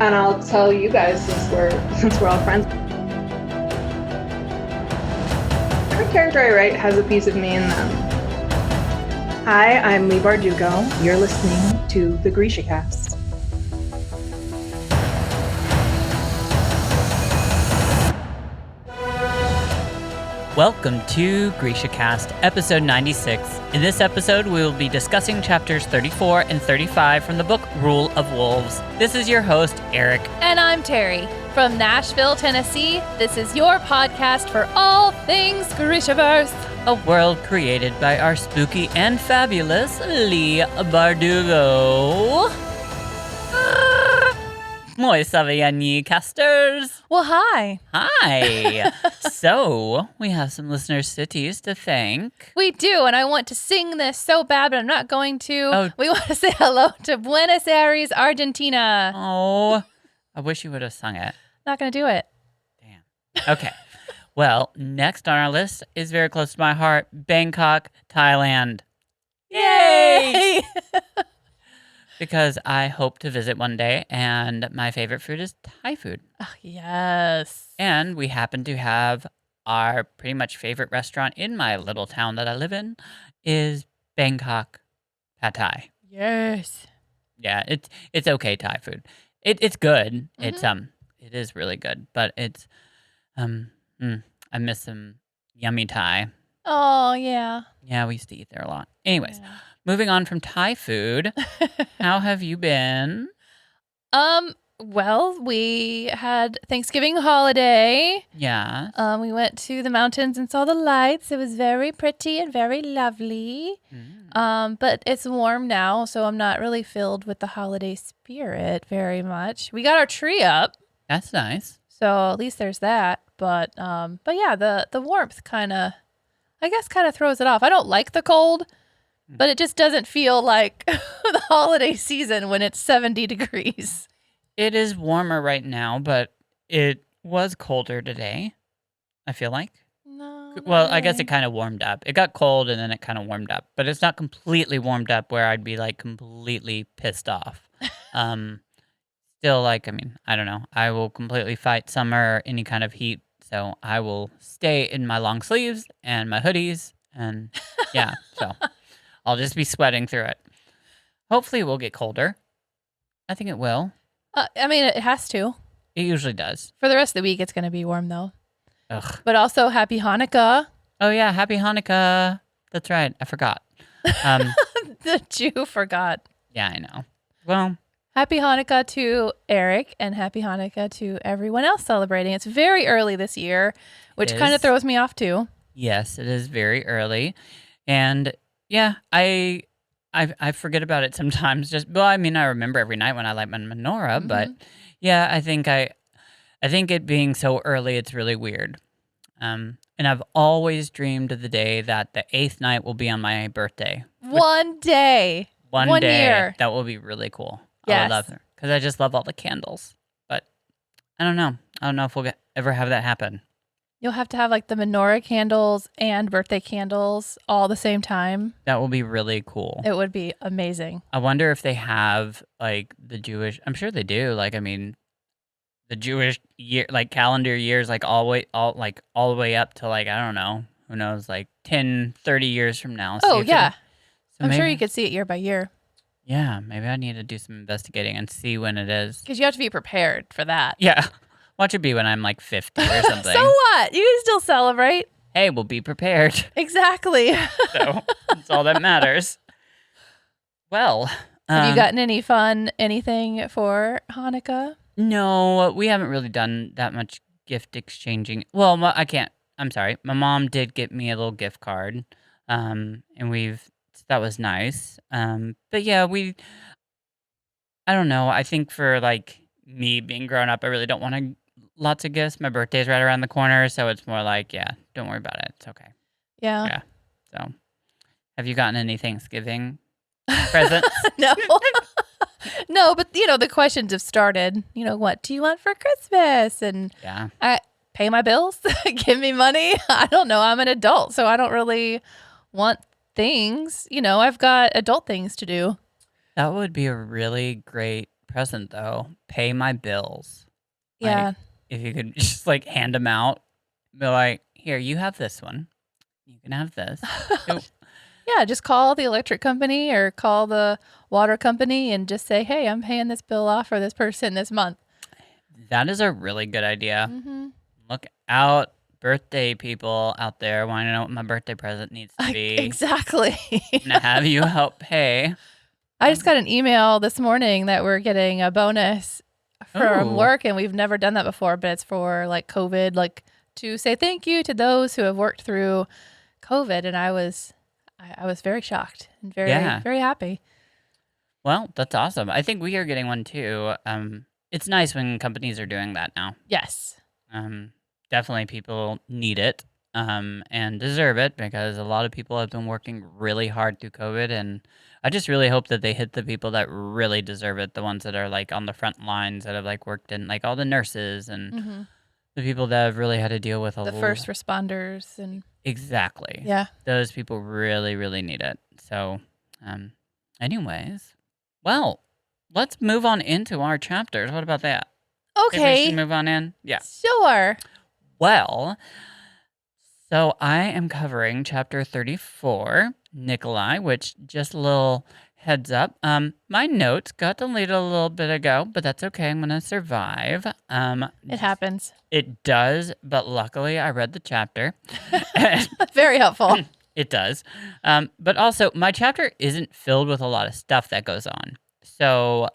And I'll tell you guys since we're all friends. Every character I write has a piece of me in them. Hi, I'm Lee Bardugo. You're listening to the GrishaCast. Welcome to GrishaCast, episode 96. In this episode, we will be discussing chapters 34 and 35 from the book Rule of Wolves. This is your host, Eric. And I'm Terry. From Nashville, Tennessee, this is your podcast for all things Grishaverse. A world created by our spooky and fabulous Lee Bardugo. Moi Saviani casters. Well, hi. Hi. So, we have some listener cities to thank. We do, and I want to sing this so bad, but I'm not going to. Oh. We want to say hello to Buenos Aires, Argentina. Oh, I wish you would have sung it. Not going to do it. Damn. Okay. Well, next on our list is very close to my heart, Bangkok, Thailand. Yay! Because I hope to visit one day, and my favorite food is Thai food. Oh, yes. And we happen to have our pretty much favorite restaurant in my little town that I live in is Bangkok Pad Thai. Yes. Yeah, it's okay Thai food. It's good. Mm-hmm. It is really good, but it's I miss some yummy Thai. Oh, yeah. Yeah, we used to eat there a lot. Anyways, Yeah. moving on from Thai food, how have you been? Well, we had Thanksgiving holiday. Yeah. We went to the mountains and saw the lights. It was very pretty and very lovely. But it's warm now, so I'm not really filled with the holiday spirit very much. We got our tree up, That's nice. so at least there's that. But yeah, the warmth kind of throws it off. I don't like the cold, but it just doesn't feel like the holiday season when it's 70 degrees. It is warmer right now, but it was colder today, I feel like. No. Well, I guess it kind of warmed up. It got cold and then it kind of warmed up, but it's not completely warmed up where I'd be like completely pissed off. Still, like, I mean, I don't know. I will completely fight summer or any kind of heat, so I will stay in my long sleeves and my hoodies, and yeah, so I'll just be sweating through it. Hopefully, it will get colder. I think it will. I mean, it has to. It usually does. For the rest of the week, it's going to be warm, though. Ugh. But also, happy Hanukkah. Oh, yeah. Happy Hanukkah. That's right. I forgot. The Jew forgot. Yeah, I know. Well, Happy Hanukkah to Eric, and happy Hanukkah to everyone else celebrating. It's very early this year, which kind of throws me off, too. yes, it is very early. And yeah, I forget about it sometimes. I remember every night when I light my menorah, but yeah, I think it being so early, it's really weird. And I've always dreamed of the day that the 8th night will be on my birthday. One day. One day. Year. That will be really cool. I Yes. would love it because I just love all the candles. But I don't know. I don't know if we'll ever have that happen. You'll have to have like the menorah candles and birthday candles all the same time. That will be really cool. It would be amazing. I wonder if they have like the Jewish. I'm sure they do. Like, I mean, the Jewish year, like calendar years, like all the way up to like, I don't know, who knows, like 10, 30 years from now. Oh, yeah. I'm sure maybe- you could see it year by year. Yeah, maybe I need to do some investigating and see when it is. Because you have to be prepared for that. Yeah, watch it be when I'm like 50 or something. So what? You can still celebrate. Hey, we'll be prepared. Exactly. So that's all that matters. Well, Have you gotten anything for Hanukkah? No, we haven't really done that much gift exchanging. Well, I'm sorry. My mom did get me a little gift card, and that was nice. But yeah, I don't know. I think for like me being grown up, I really don't want lots of gifts. My birthday's right around the corner, so it's more like, yeah, don't worry about it. It's okay. Yeah. Yeah. So, have you gotten any Thanksgiving presents? No. No, but the questions have started. What do you want for Christmas? And Yeah. I pay my bills, give me money. I don't know. I'm an adult, so I don't really want things. I've got adult things to do. That would be a really great present though. Pay my bills. Yeah. Like, if you could just like hand them out, be like, here, you have this one. You can have this. So, Yeah, just call the electric company or call the water company and just say, hey, I'm paying this bill off for this person this month. that is a really good idea. Mm-hmm. Look out, birthday people out there. Want to know what my birthday present needs to be? Exactly. I'm gonna have you help pay. I just got an email this morning that we're getting a bonus from Ooh. work, and we've never done that before, but it's for like COVID, like to say thank you to those who have worked through COVID. And I was very shocked and very, Yeah. very happy. Well, that's awesome. I think we are getting one too. It's nice when companies are doing that now. Yes. Definitely people need it and deserve it because a lot of people have been working really hard through COVID. And I just really hope that they hit the people that really deserve it, the ones that are like on the front lines that have like worked in like all the nurses and Mm-hmm. the people that have really had to deal with The first responders and Exactly. yeah. Those people really, really need it. So, anyways, well, let's move on into our chapters. What about that? Think we Okay. should move on in? Yeah. Sure. Well, so I am covering chapter 34, Nikolai, which just a little heads up. My notes got deleted a little bit ago, but that's okay. I'm going to survive. It happens. It does, but luckily I read the chapter. Very helpful. It does. But also, my chapter isn't filled with a lot of stuff that goes on. So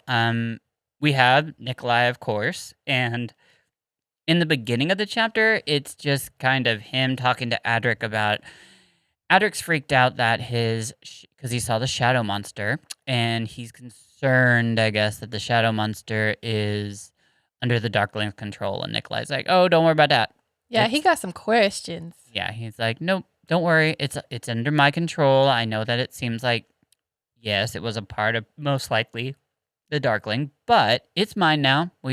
we have Nikolai, of course, and in the beginning of the chapter, it's just kind of him talking to Adric about... Adric's freaked out that because he saw the shadow monster, and he's concerned, I guess, that the shadow monster is under the Darkling's control. And Nikolai's like, "Oh, don't worry about that." Yeah, he got some questions. Yeah, he's like, "Nope, don't worry. It's under my control. I know that it seems like, yes, it was a part of most likely the Darkling, but it's mine now. We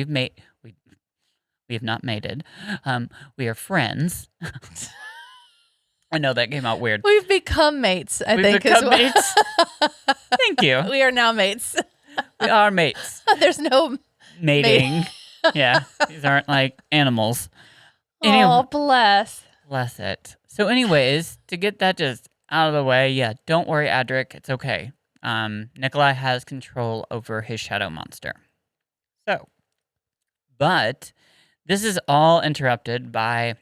have not mated. We are friends." I know that came out weird. We've become mates, I We've think. become as well. mates. Thank you. We are now mates. We are mates. There's no Mating. Yeah, these aren't like animals. Oh, bless. Bless it. So anyways, to get that just out of the way, yeah, don't worry, Adric. It's okay. Nikolai has control over his shadow monster. So, but this is all interrupted by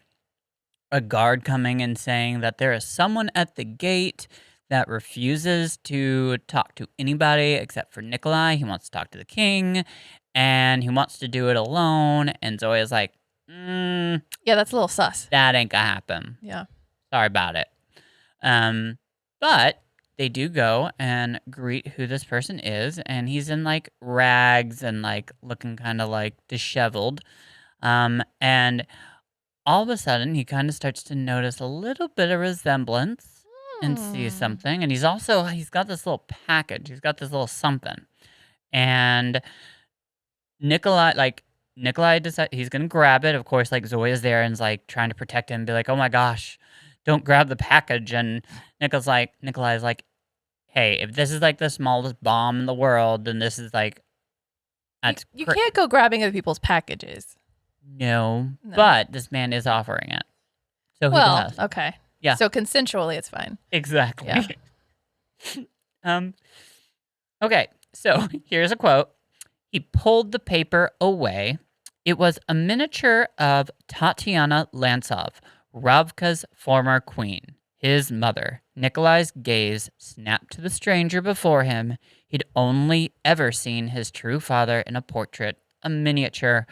a guard coming and saying that there is someone at the gate that refuses to talk to anybody except for Nikolai. He wants to talk to the king, and he wants to do it alone. And Zoe is like, Yeah, that's a little sus. that ain't gonna happen. Yeah. Sorry about it. But they do go and greet who this person is, and he's in like rags and like looking kind of like disheveled. And all of a sudden, he kind of starts to notice a little bit of resemblance and see something. And he's got this little package. He's got this little something. And Nikolai decides he's going to grab it. Of course, like Zoe is there and is like trying to protect him, be like, "Oh my gosh, don't grab the package." And Nikolai is like, "Hey, if this is like the smallest bomb in the world, then this is like, You can't go grabbing other people's packages. No, No. but this man is offering it. So he does. Okay. Yeah. So consensually, it's fine. Exactly. Yeah. Okay, so here's a quote. He pulled the paper away. It was a miniature of Tatiana Lantsov, Ravka's former queen, his mother. Nikolai's gaze snapped to the stranger before him. He'd only ever seen his true father in a portrait, a miniature,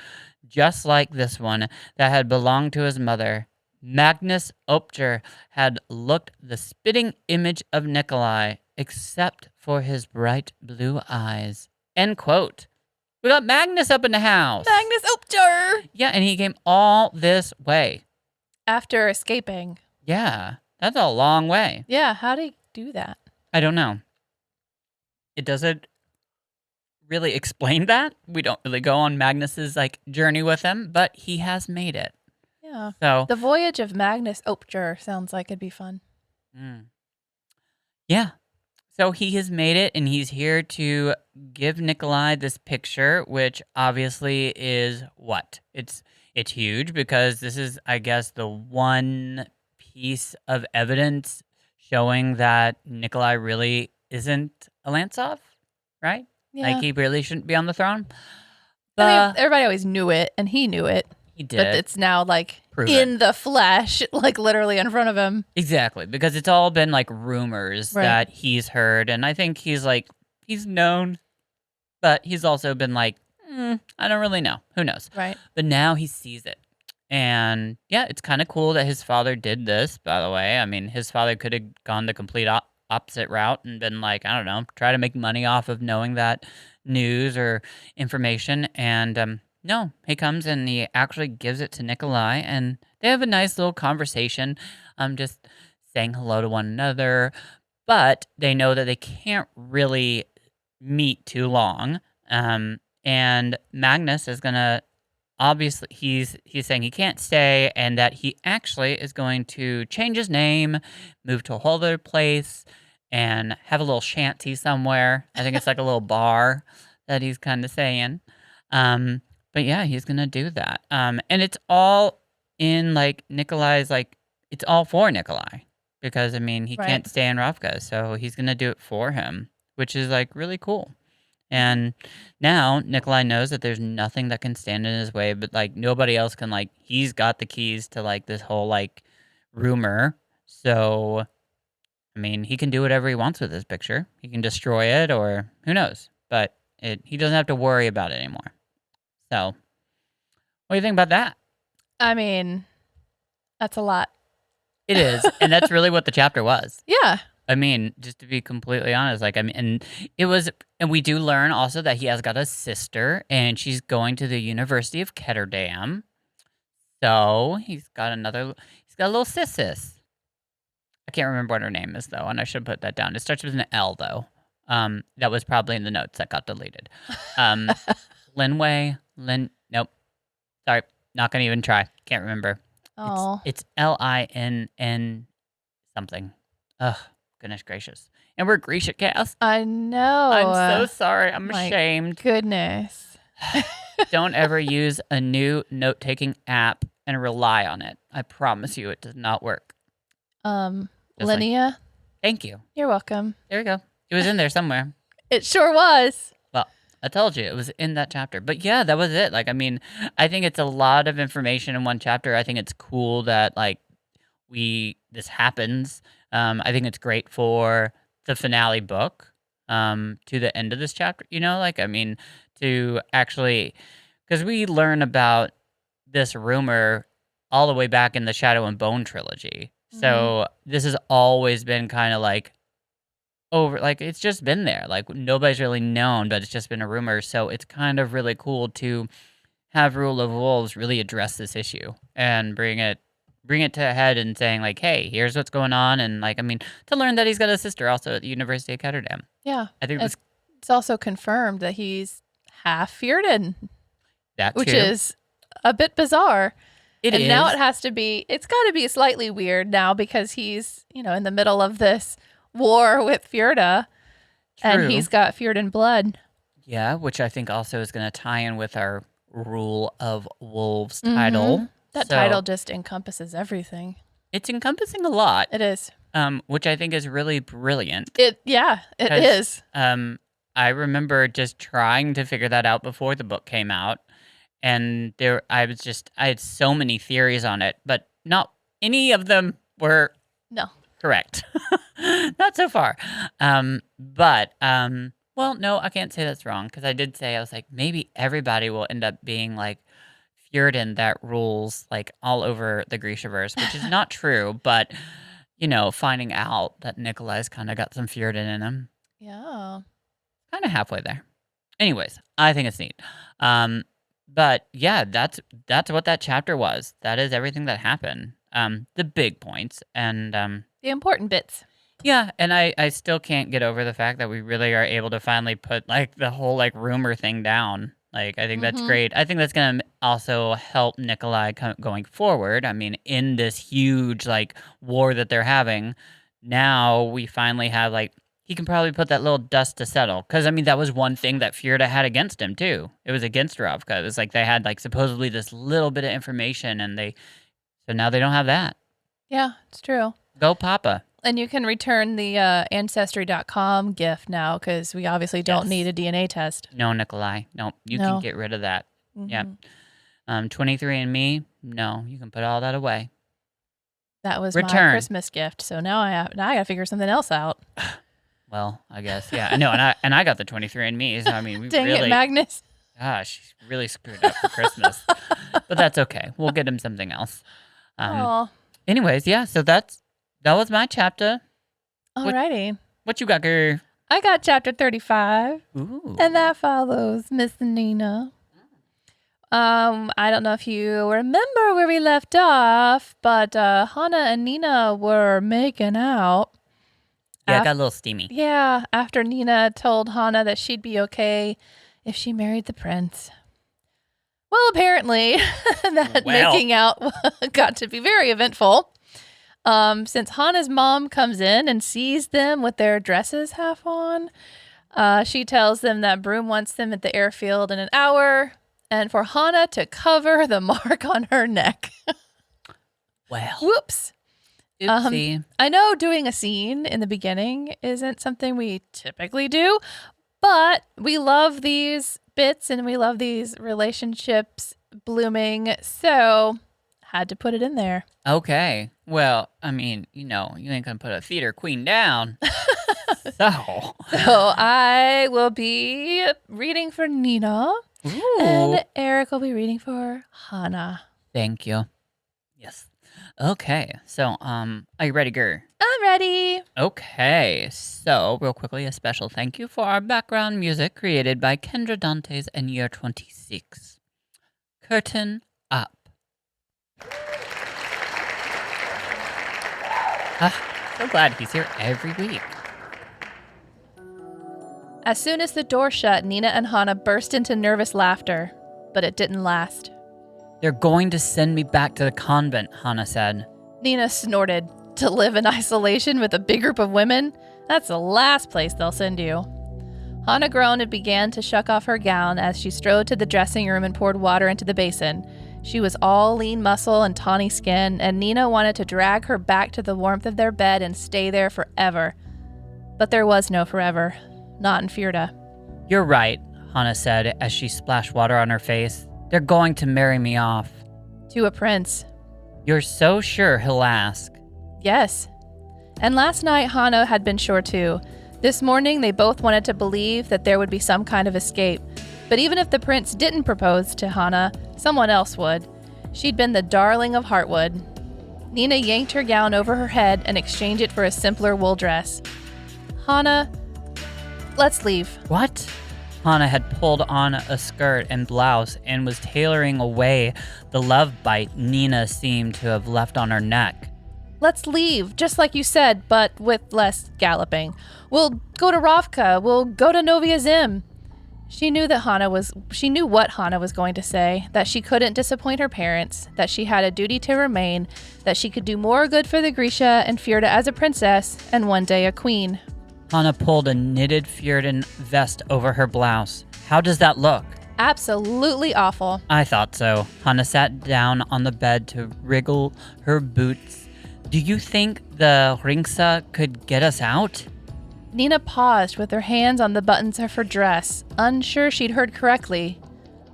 just like this one that had belonged to his mother. Magnus Opter had looked the spitting image of Nikolai, except for his bright blue eyes. End quote. We got Magnus up in the house. Magnus Opter! Yeah, and he came all this way. After escaping. Yeah, that's a long way. Yeah, how did he do that? I don't know. It doesn't really explain that. We don't really go on Magnus's like journey with him, but he has made it. Yeah. So The voyage of Magnus Opter sounds like it'd be fun. yeah. So he has made it, and he's here to give Nikolai this picture, which obviously is what? It's huge because this is, I guess, the one piece of evidence showing that Nikolai really isn't a Lantsov, right? Yeah. Like he really shouldn't be on the throne. I mean, But everybody always knew it, and he knew it. he did. But it's now like Proven. in the flesh, like literally in front of him. Exactly, because it's all been like rumors Right. that he's heard, and I think he's known, but he's also been like, I don't really know. Who knows? Right. But now he sees it. And yeah, it's kind of cool that his father did this, by the way. I mean, his father could have gone the complete opposite route and been like, I don't know, try to make money off of knowing that news or information. And no, he comes and he actually gives it to Nikolai, and they have a nice little conversation, just saying hello to one another. But they know that they can't really meet too long. And Magnus is gonna obviously he's saying he can't stay, and that he actually is going to change his name, move to a whole other place, and have a little shanty somewhere. I think it's like a little bar that he's kind of saying. But yeah, he's gonna do that. And it's all in like Nikolai's it's all for Nikolai because I mean he Right. can't stay in Ravka, so he's gonna do it for him, which is like really cool. And now Nikolai knows that there's nothing that can stand in his way, but like nobody else can he's got the keys to like this whole like rumor. So I mean, he can do whatever he wants with this picture. He can destroy it or who knows. But he doesn't have to worry about it anymore. So what do you think about that? I mean, that's a lot. It is. And that's really what the chapter was. Yeah. I mean, just to be completely honest, and we do learn also that he has got a sister, and she's going to the University of Ketterdam. So he's got a little sis. I can't remember what her name is though, and I should put that down. It starts with an L though. That was probably in the notes that got deleted. Nope. Sorry, not gonna even try. Can't remember. Oh. It's Linn something. Ugh. Goodness gracious. And we're GrishaCast. I know. I'm so sorry. I'm my ashamed. Goodness. Don't ever use a new note-taking app and rely on it. I promise you it does not work. Linnea, Thank you. you're welcome. There we go. It was in there somewhere. It sure was. Well, I told you it was in that chapter. But yeah, that was it. I mean, I think it's a lot of information in one chapter. I think it's cool that this happens. I think it's great for the finale book, to the end of this chapter, to actually, because we learn about this rumor all the way back in the Shadow and Bone trilogy. So this has always been kind of it's just been there. Nobody's really known, but it's just been a rumor. So it's kind of really cool to have Rule of Wolves really address this issue and bring it to a head and saying hey, here's what's going on, and to learn that he's got a sister also at the University of Ketterdam. Yeah. I think it's also confirmed that he's half Fjordan, which too. is a bit bizarre. And now it's got to be slightly weird now because he's, in the middle of this war with Fjorda, and he's got Fjordan blood. Yeah, which I think also is going to tie in with our Rule of Wolves title. That title just encompasses everything. It's encompassing a lot. It is. Which I think is really brilliant. It is. I remember just trying to figure that out before the book came out. And I had so many theories on it, but not any of them were correct. Not so far. Well, no, I can't say that's wrong, because I did say, I was maybe everybody will end up being Fjordan that rules all over the Grishaverse, which is not true, but finding out that Nikolai's kind of got some Fjordan in him. Yeah. Kind of halfway there. Anyways, I think it's neat. But yeah, that's what that chapter was. That is everything that happened. The big points and the important bits. Yeah, and I still can't get over the fact that we really are able to finally put the whole rumor thing down. I think that's great. I think that's going to also help Nikolai going forward. I mean, in this huge war that they're having, now we finally have he can probably put that little dust to settle. Because, I mean, that was one thing that Fjorda had against him, too. It was against Ravka. It was like they had, like, supposedly this little bit of information, and so now they don't have that. Yeah, it's true. Go Papa. And you can return the Ancestry.com gift now because we obviously don't need a DNA test. No, Nikolai. No, you can get rid of that. Mm-hmm. Yeah. 23andMe, no, you can put all that away. That was my Christmas gift. So now I got to figure something else out. Well, I guess, yeah. I know, and I got the 23andMe, so I mean, we Dang it, Magnus. Gosh, really screwed up for Christmas. But that's okay. We'll get him something else. Anyways, yeah, so that was my chapter. Alrighty. What you got, girl? I got chapter 35. Ooh. And that follows Miss Nina. I don't know if you remember where we left off, but Hana and Nina were making out. Yeah, it got a little steamy. Yeah, after Nina told Hana that she'd be okay if she married the prince. Well, apparently making out got to be very eventful. Since Hana's mom comes in and sees them with their dresses half on, she tells them that Broom wants them at the airfield in an hour and for Hana to cover the mark on her neck. Well. Whoops. Oopsie. I know doing a scene in the beginning isn't something we typically do, but we love these bits and we love these relationships blooming, so had to put it in there. Okay. Well, I mean, you ain't gonna put a theater queen down. So I will be reading for Nina. Ooh. And Eric will be reading for Hana. Thank you. Yes. Okay. So, are you ready, Gur? I'm ready. Okay. So, real quickly, a special thank you for our background music created by Kendra Dantes and Year 26. Curtain up. So glad he's here every week. As soon as the door shut, Nina and Hana burst into nervous laughter, but it didn't last. They're going to send me back to the convent, Hana said. Nina snorted. To live in isolation with a big group of women? That's the last place they'll send you. Hana groaned and began to shuck off her gown as she strode to the dressing room and poured water into the basin. She was all lean muscle and tawny skin, and Nina wanted to drag her back to the warmth of their bed and stay there forever. But there was no forever. Not in Fjorda. You're right, Hana said as she splashed water on her face. They're going to marry me off. To a prince. You're so sure he'll ask? Yes. And last night, Hana had been sure too. This morning, they both wanted to believe that there would be some kind of escape. But even if the prince didn't propose to Hana, someone else would. She'd been the darling of Heartwood. Nina yanked her gown over her head and exchanged it for a simpler wool dress. Hana, let's leave. What? Hana had pulled on a skirt and blouse and was tailoring away the love bite Nina seemed to have left on her neck. Let's leave, just like you said, but with less galloping. We'll go to Ravka. We'll go to Novia Zim. She knew what Hana was going to say, that she couldn't disappoint her parents, that she had a duty to remain, that she could do more good for the Grisha and Fjorda as a princess, and one day a queen. Hana pulled a knitted Fjordan vest over her blouse. How does that look? Absolutely awful. I thought so. Hana sat down on the bed to wriggle her boots. Do you think the Ringsa could get us out? Nina paused with her hands on the buttons of her dress, unsure she'd heard correctly.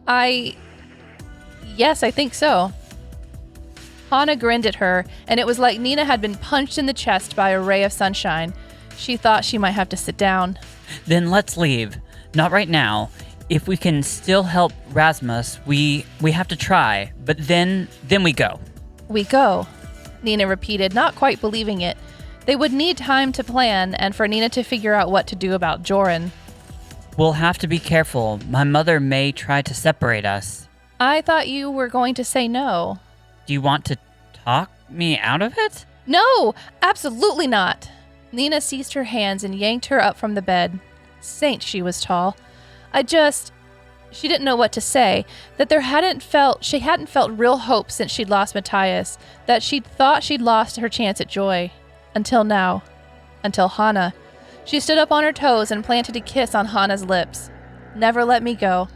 Yes, I think so. Hana grinned at her, and it was like Nina had been punched in the chest by a ray of sunshine. She thought she might have to sit down. Then let's leave. Not right now. If we can still help Rasmus, we have to try. But then we go. We go, Nina repeated, not quite believing it. They would need time to plan and for Nina to figure out what to do about Joran. We'll have to be careful. My mother may try to separate us. I thought you were going to say no. Do you want to talk me out of it? No, absolutely not. Nina seized her hands and yanked her up from the bed. Saint, she was tall. She didn't know what to say, that she hadn't felt real hope since she'd lost Matthias, that she'd thought she'd lost her chance at joy. Until now. Until Hana. She stood up on her toes and planted a kiss on Hana's lips. Never let me go.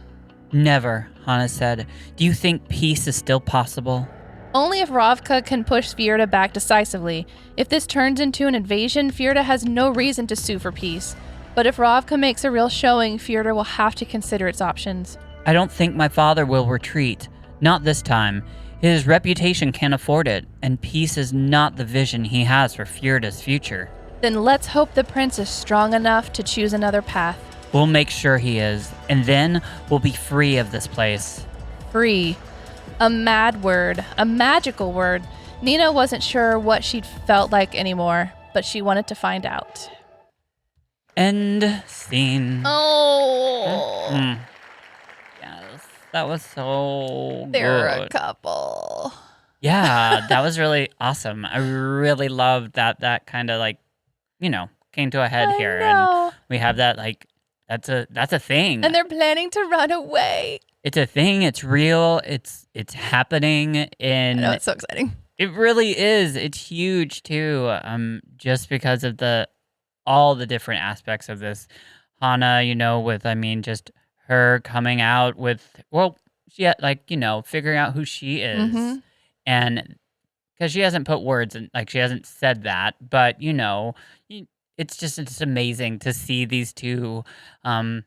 Never, Hana said. Do you think peace is still possible? Only if Ravka can push Fjorda back decisively. If this turns into an invasion, Fjorda has no reason to sue for peace. But if Ravka makes a real showing, Fjorda will have to consider its options. I don't think my father will retreat. Not this time. His reputation can't afford it, and peace is not the vision he has for Fjorda's future. Then let's hope the prince is strong enough to choose another path. We'll make sure he is, and then we'll be free of this place. Free. A mad word. A magical word. Nina wasn't sure what she'd felt like anymore, but she wanted to find out. End scene. Oh. Yes, that was so They're good. a couple. Yeah, that was really awesome. I really loved that kind of like, came to a head I here. know. And we have that like, that's a thing. And they're planning to run away. It's a thing. It's real. It's happening. I And know, it's so exciting. it really is. It's huge too. Just because of all the different aspects of this. Hana, with just her coming out with, she figuring out who she is. Mhm. And because she hasn't put words in, like she hasn't said that, but it's amazing to see these two, I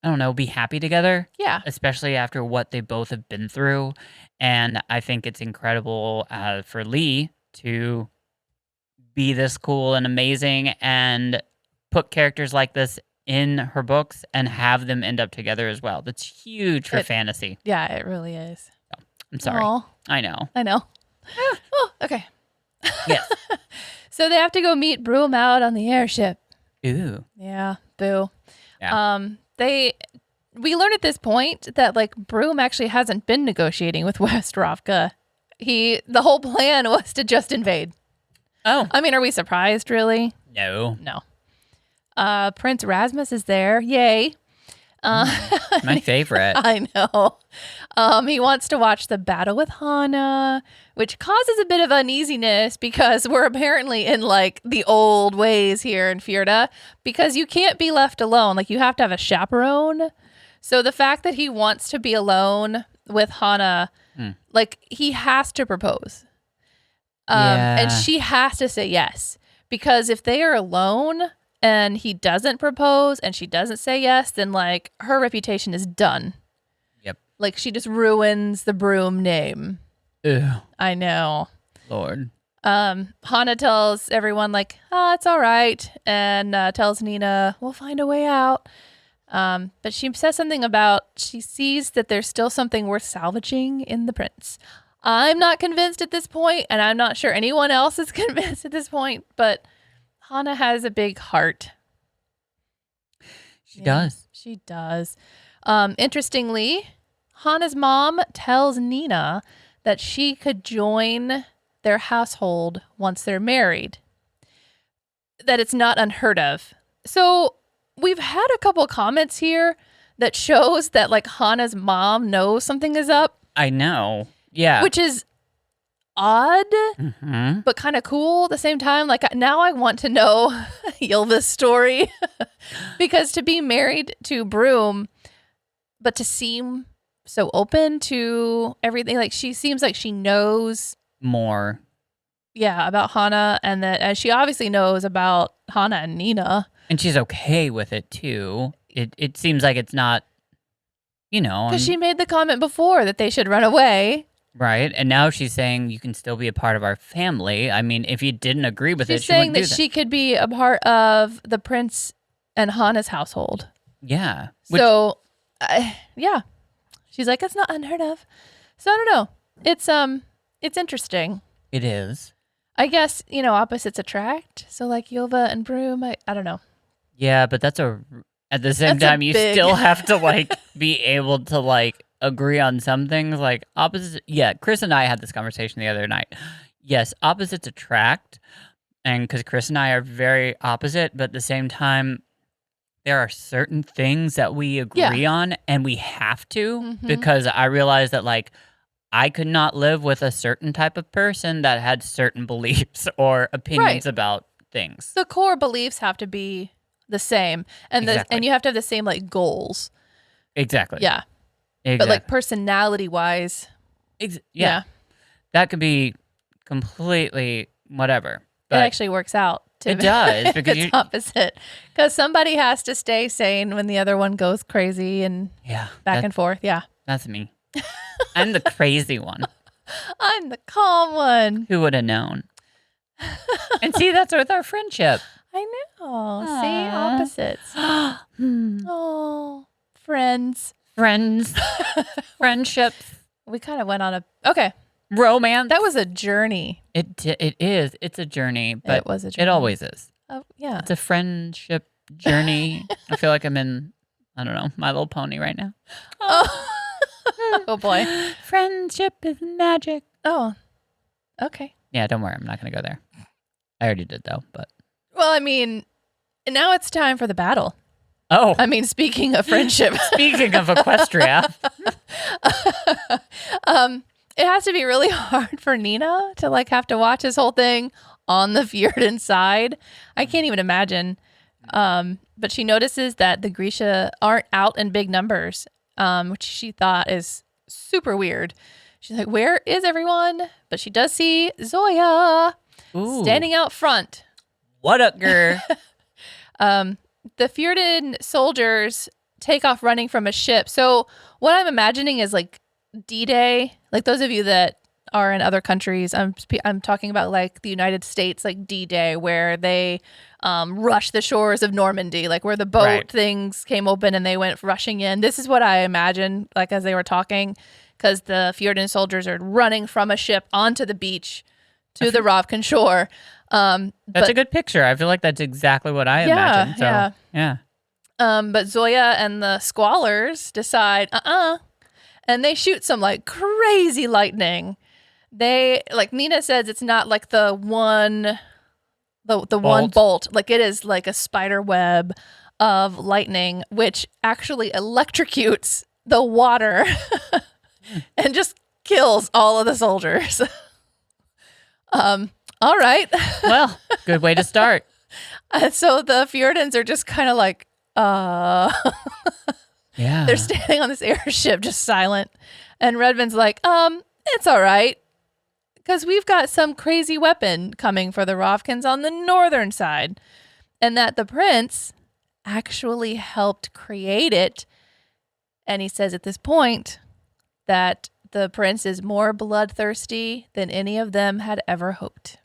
don't know, be happy together. Yeah. Especially after what they both have been through. And I think it's incredible for Lee to be this cool and amazing and put characters like this in her books and have them end up together as well. That's huge for fantasy. Yeah, it really is. I'm sorry. Aw, I know. I know. Oh, okay. Yes. So they have to go meet Broom out on the airship. Ooh. Yeah, boo. Yeah. We learn at this point that like Broom actually hasn't been negotiating with West Ravka. The whole plan was to just invade. Oh. I mean, are we surprised really? No. No. Prince Rasmus is there. Yay. My favorite. I know. He wants to watch the battle with Hana, which causes a bit of uneasiness because we're apparently in like the old ways here in Fjorda because you can't be left alone. Like you have to have a chaperone. So the fact that he wants to be alone with Hana, like he has to propose. And she has to say yes because if they are alone and he doesn't propose and she doesn't say yes, then like her reputation is done. Yep. Like she just ruins the Broom name. Ew. I know. Lord. Hana tells everyone like, it's all right. And tells Nina, we'll find a way out. But she says something about she sees that there's still something worth salvaging in the prince. I'm not convinced at this point, and I'm not sure anyone else is convinced at this point, but Hana has a big heart. She does. She does. Interestingly, Hana's mom tells Nina that she could join their household once they're married. That it's not unheard of. So we've had a couple comments here that shows that like Hana's mom knows something is up. I know. Yeah. Which is odd, Mm-hmm. but kind of cool at the same time. Like now I want to know Ylva's story because to be married to Broom, but to seem so open to everything, like she seems like she knows more. Yeah, about Hana, and that as she obviously knows about Hana and Nina. And she's okay with it too. It seems like it's not, Because she made the comment before that they should run away. Right. And now she's saying you can still be a part of our family. I mean, if you didn't agree with it, She's she saying wouldn't do that that. she could be a part of the prince and Hana's household. Yeah. So, yeah. She's like, it's not unheard of. So I don't know. It's interesting. It is. I guess, opposites attract. So like Ylva and Broom, I don't know. Yeah, but at the same time, you still have to like be able to like agree on some things like opposites. Yeah, Chris and I had this conversation the other night. Yes, opposites attract. And because Chris and I are very opposite, but at the same time, there are certain things that we agree on and we have to because I realize that like I could not live with a certain type of person that had certain beliefs or opinions about things. The core beliefs have to be the same, and Exactly. and you have to have the same like goals. Exactly. Yeah, Exactly. but like personality wise, yeah. That could be completely whatever. it But actually works out. it does, because it's opposite, because somebody has to stay sane when the other one goes crazy and back and forth. Yeah, that's me. I'm the crazy one. I'm the calm one. Who would have known? And see, that's with our friendship. I know. Aw. See, opposites. Oh, friends. Friendships, We kind of went on a romance. That was a journey. It is. It's a journey, but It was a journey. it always is. Oh yeah. It's a friendship journey. I feel like I'm in, I don't know, My Little Pony right now. Oh. Oh boy. Friendship is magic. Oh. Okay. Yeah, don't worry. I'm not going to go there. I already did, though. But Well, I mean, now it's time for the battle. oh, I mean, speaking of friendship, speaking of Equestria, it has to be really hard for Nina to like have to watch this whole thing on the Fjorden side. I can't even imagine. But she notices that the Grisha aren't out in big numbers, which she thought is super weird. She's like, where is everyone? But she does see Zoya ooh, standing out front. what up, girl? The Fjorden soldiers take off running from a ship. So what I'm imagining is like D-Day. Like those of you that are in other countries, I'm talking about like the United States, like D-Day, where they rushed the shores of Normandy, like where the boat Right. things came open and they went rushing in. This is what I imagine, like as they were talking, because the Fjorden soldiers are running from a ship onto the beach to the Ravkan shore. That's a good picture. I feel like that's exactly what I imagined. So, yeah. But Zoya and the Squallers decide, and they shoot some like crazy lightning. They, like Nina says, it's not like the one bolt. Like it is like a spider web of lightning, which actually electrocutes the water and just kills all of the soldiers. All right. Well, good way to start. So the Fjordans are just kind of like, Yeah. they're standing on this airship just silent. And Redmond's like, it's all right. Because we've got some crazy weapon coming for the Ravkans on the northern side. And that the prince actually helped create it. And he says at this point that the prince is more bloodthirsty than any of them had ever hoped.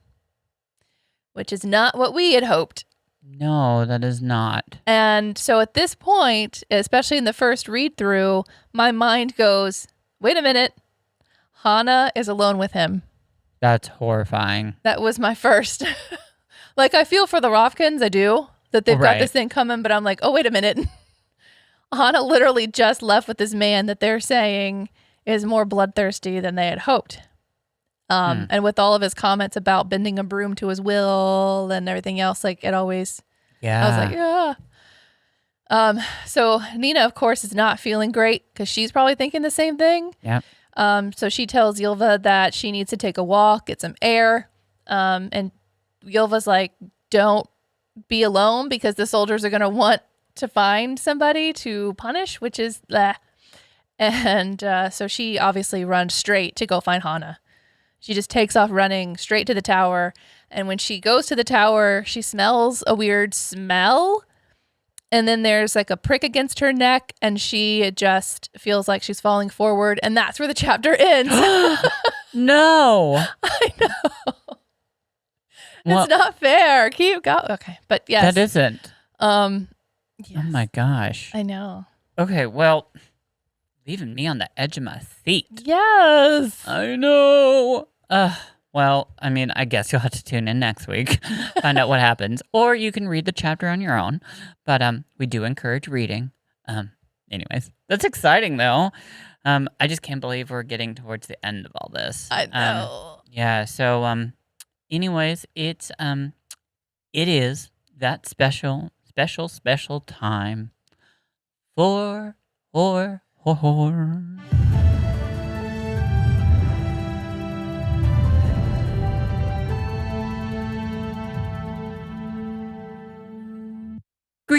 Which is not what we had hoped. No, that is not. And so at this point, especially in the first read through, my mind goes, wait a minute. Hana is alone with him. That's horrifying. That was my first. Like, I feel for the Ravkans, I do, that they've got Right. this thing coming, but I'm like, oh, wait a minute. Hana literally just left with this man that they're saying is more bloodthirsty than they had hoped. And with all of his comments about bending a broom to his will and everything else, like it always, Yeah. I was like, yeah. So Nina, of course, is not feeling great because she's probably thinking the same thing. Yep. So she tells Ylva that she needs to take a walk, get some air. And Ylva's like, don't be alone because the soldiers are going to want to find somebody to punish, which is blah. And so she obviously runs straight to go find Hana. She just takes off running straight to the tower. And when she goes to the tower, she smells a weird smell. And then there's like a prick against her neck, and she just feels like she's falling forward. And that's where the chapter ends. No. I know. Well, It's not fair. Keep going. Okay. But yes. that isn't. Yes. Oh my gosh. I know. Okay, well, leaving me on the edge of my seat. Yes. I know. Well, I mean, I guess you'll have to tune in next week, find out what happens, or you can read the chapter on your own. But we do encourage reading. Anyways, that's exciting though. I just can't believe we're getting towards the end of all this. I know. Yeah. So, anyways, it is that special time for horror.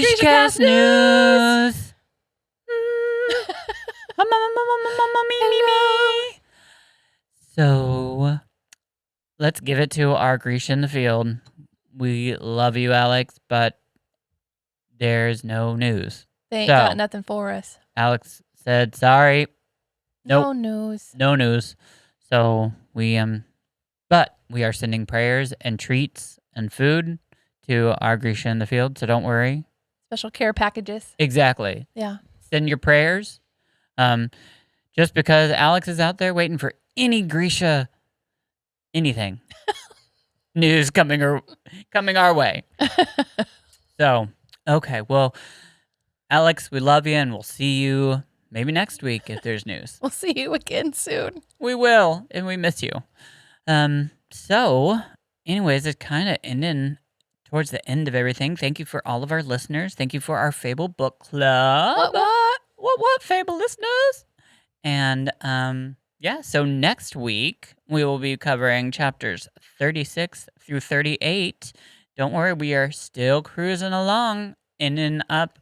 GrishaCast news. So, let's give it to our Grisha in the field. We love you, Alex, but there's no news. They ain't So- got nothing for us. Alex said, sorry, No news. no news. So but we are sending prayers and treats and food to our Grisha in the field, so don't worry. Special care packages. Exactly. Yeah. Send your prayers. Just because Alex is out there waiting for any Grisha, anything, news coming our way. So, okay, well, Alex, we love you, and we'll see you maybe next week if there's news. We'll see you again soon. We will, and we miss you. So, anyways, it's kind of ending towards the end of everything. Thank you for all of our listeners. Thank you for our Fable Book Club. What, Fable listeners? And, yeah, so next week, we will be covering chapters 36 through 38. Don't worry, we are still cruising along, ending up,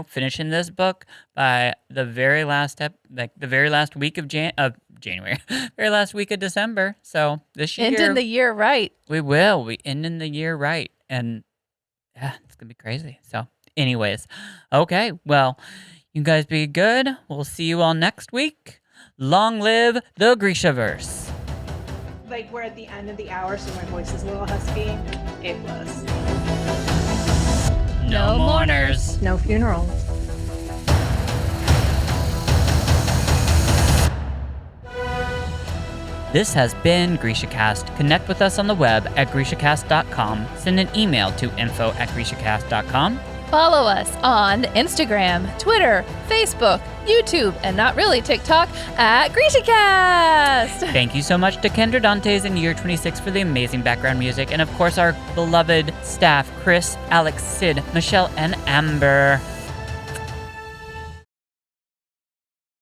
finishing this book by the very last the very last week of January, very last week of December. So this year, Ending the year right. we will. We ending the year right, and yeah, it's gonna be crazy. So, anyways, okay, well, you guys be good. We'll see you all next week. Long live the Grishaverse. Like we're at the end of the hour, so my voice is a little husky. It was. No mourners. No funerals. This has been GrishaCast. Connect with us on the web at GrishaCast.com. Send an email to info@GrishaCast.com. Follow us on Instagram, Twitter, Facebook, YouTube, and not really TikTok at GrishaCast. Thank you so much to Kendra Dantes in Year 26 for the amazing background music. And of course, our beloved staff, Chris, Alex, Sid, Michelle, and Amber.